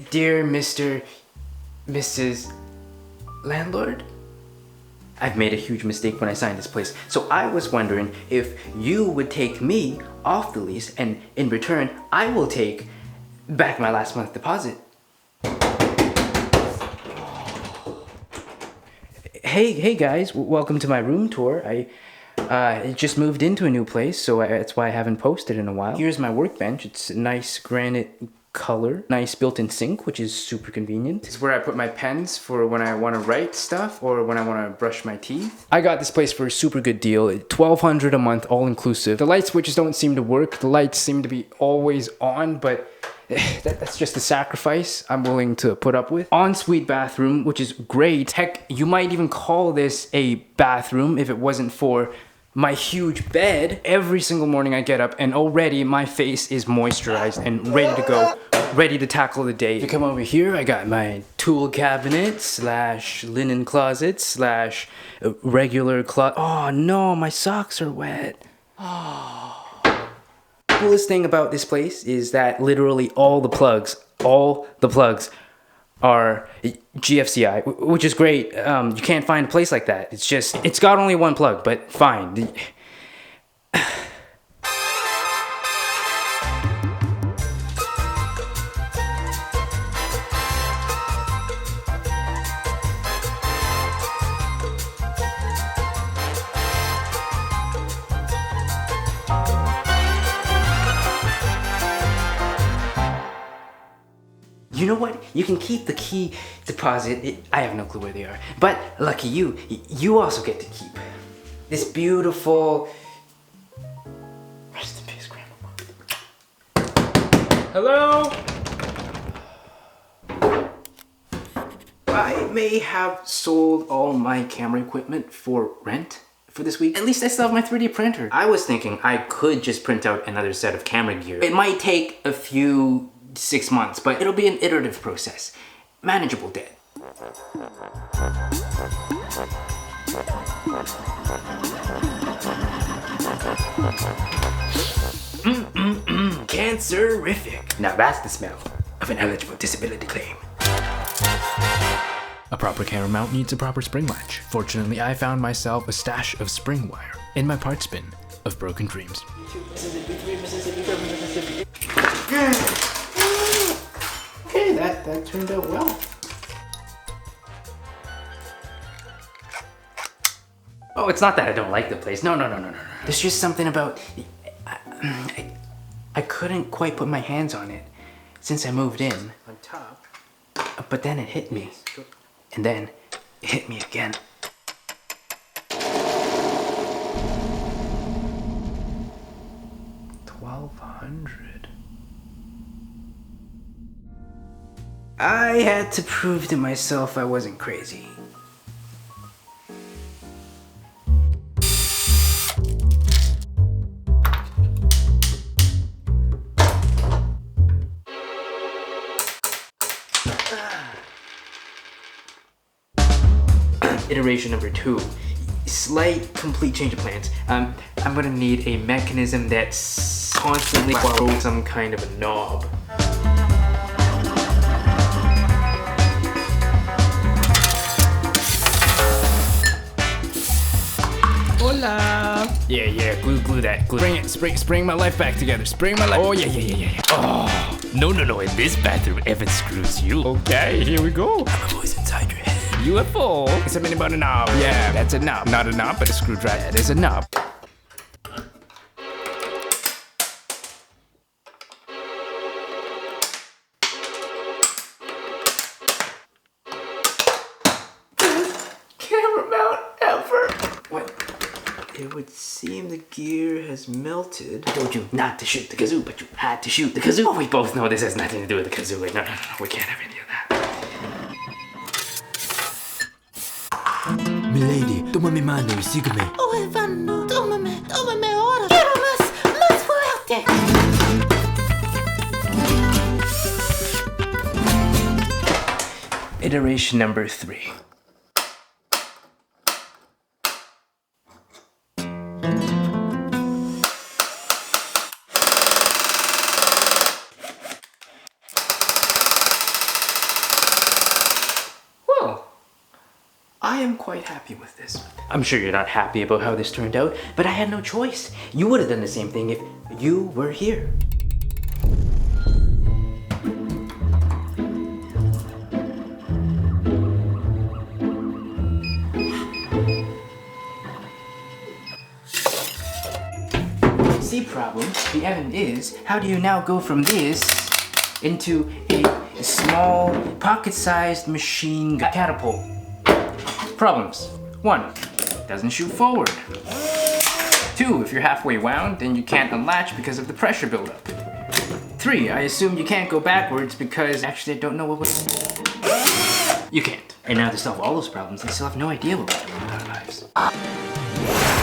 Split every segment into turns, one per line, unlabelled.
Dear Mrs. Landlord? I've made a huge mistake when I signed this place, so I was wondering if you would take me off the lease, and in return, I will take back my last month's deposit. Hey guys, welcome to my room tour. I just moved into a new place, so that's why I haven't posted in a while. Here's my workbench. It's a nice granite color, nice built-in sink, which is super convenient. It's where I put my pens for when I want to write stuff or when I want to brush my teeth. I got this place for a super good deal, $1,200 a month, all inclusive. The light switches don't seem to work. The lights seem to be always on, but that's just a sacrifice I'm willing to put up with. Ensuite bathroom, which is great. Heck, you might even call this a bathroom if it wasn't for my huge bed. Every single morning I get up and already my face is moisturized and ready to go, ready to tackle the day. If you come over here, I got my tool cabinet / linen closet / regular closet. Oh no, my socks are wet. Coolest thing about this place is that literally all the plugs are GFCI, which is great. You can't find a place like that. It's got only one plug, but fine. You know what? You can keep the key deposit. I have no clue where they are. But lucky you, you also get to keep this beautiful... Rest in peace, Grandma. Hello? I may have sold all my camera equipment for rent for this week. At least I still have my 3D printer. I was thinking I could just print out another set of camera gear. It might take a few 6 months, but it'll be an iterative process. Manageable debt. Cancerific. Now that's the smell of an eligible disability claim.
A proper camera mount needs a proper spring latch. Fortunately, I found myself a stash of spring wire in my parts bin of broken dreams.
Okay, that turned out well. Oh, it's not that I don't like the place. No. There's just something about... I couldn't quite put my hands on it since I moved in. On top. But then it hit me. And then it hit me again. $1,200. I had to prove to myself I wasn't crazy. Iteration number 2. Slight complete change of plans. I'm gonna need a mechanism that's constantly borrowing some kind of a knob.
Hola! Yeah, glue that. Bring it, spring my life back together. Spring my life. Oh, yeah. Oh, no, in this bathroom, Evan screws you. Okay, here we go.
I'm a voice inside your head.
UFO. Something about a knob. Yeah, that's a knob. Not a knob, but a screwdriver. That is a knob.
Camera mount ever. What? It would seem the gear has melted. I told you not to shoot the kazoo, but you had to shoot the kazoo. Oh, we both know this has nothing to do with the kazoo. No, we can't have any of that.
Milady, toma mi mano y sígueme.
Oh, Evan, no. Tómame ahora. Quiero más fuerte.
Iteration number 3. I am quite happy with this. I'm sure you're not happy about how this turned out, but I had no choice. You would have done the same thing if you were here. See, problem, the Evan, is how do you now go from this into a small pocket-sized machine catapult? Problems. 1, doesn't shoot forward. 2, if you're halfway wound, then you can't unlatch because of the pressure buildup. 3, I assume you can't go backwards because actually I don't know what was. You can't. And now to solve all those problems, I still have no idea what we're doing with our lives.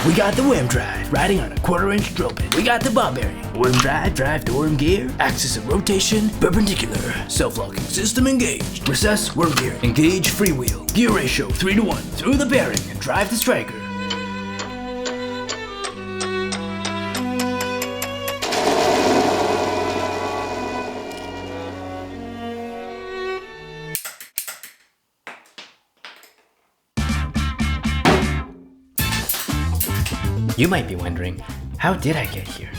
We got the worm drive, riding on a 1/4-inch drill bit. We got the ball bearing. Worm drive to worm gear. Axis of rotation, perpendicular. Self-locking system engaged. Recess, worm gear. Engage, freewheel. Gear ratio 3:1. Through the bearing and drive the striker.
You might be wondering, how did I get here?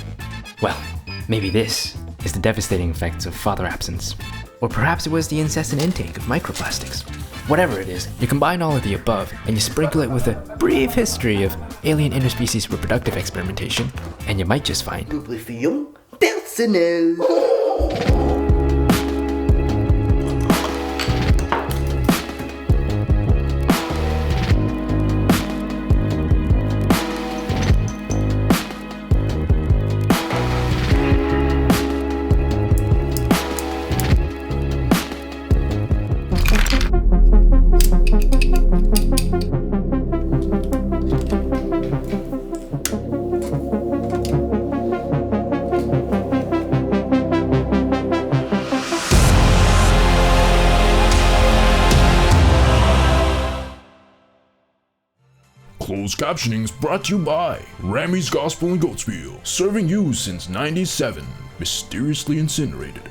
Well, maybe this is the devastating effects of father absence. Or perhaps it was the incessant intake of microplastics. Whatever it is, you combine all of the above and you sprinkle it with a brief history of alien interspecies reproductive experimentation, and you might just find
Double personnel.
Closed captioning is brought to you by Rammy's Gospel and Goatspiel, serving you since '97, mysteriously incinerated.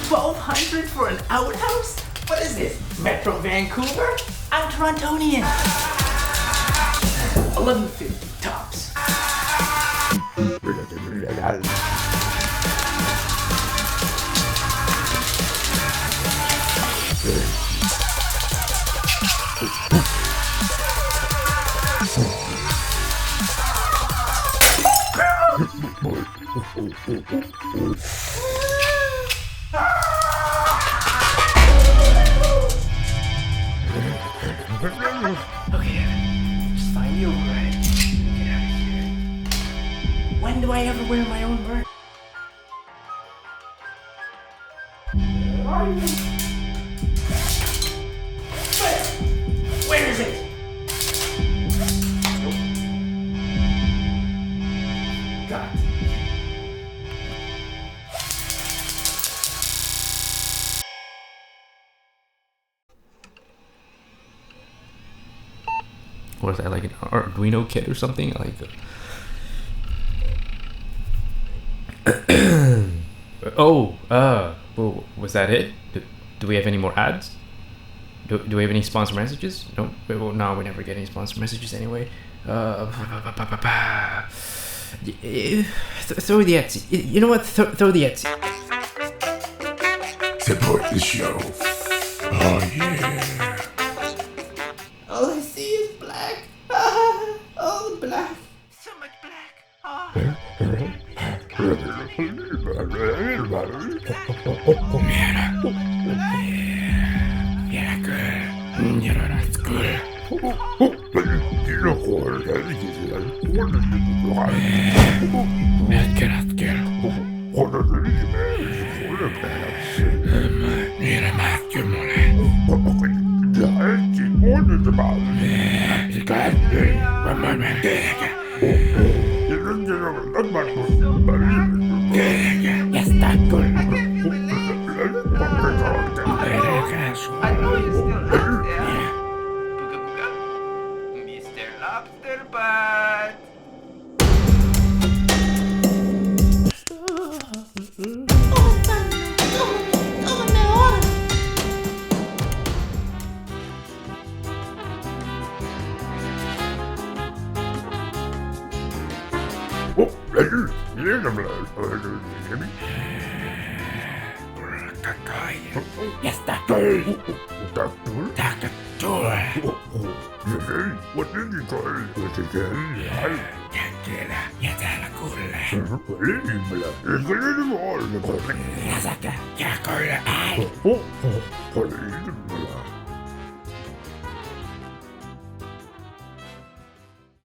$1,200 for an outhouse? What is this, Metro Vancouver? I'm Torontonian. $11.50 tops. Okay, Evan, just find the override. Get out of here. When do I ever wear my own merch? Where is it? God.
What is that, like an Arduino kit or something? Like well, was that it? Do we have any more ads? Do we have any sponsor messages? No, no, we never get any sponsor messages anyway. Throw the Etsy. You know what? Throw the Etsy.
Support the show. Oh yeah.
Tómame ahora.
Ya está. Tranquila, ya te la culla. Ya saca, ya colla. Ay.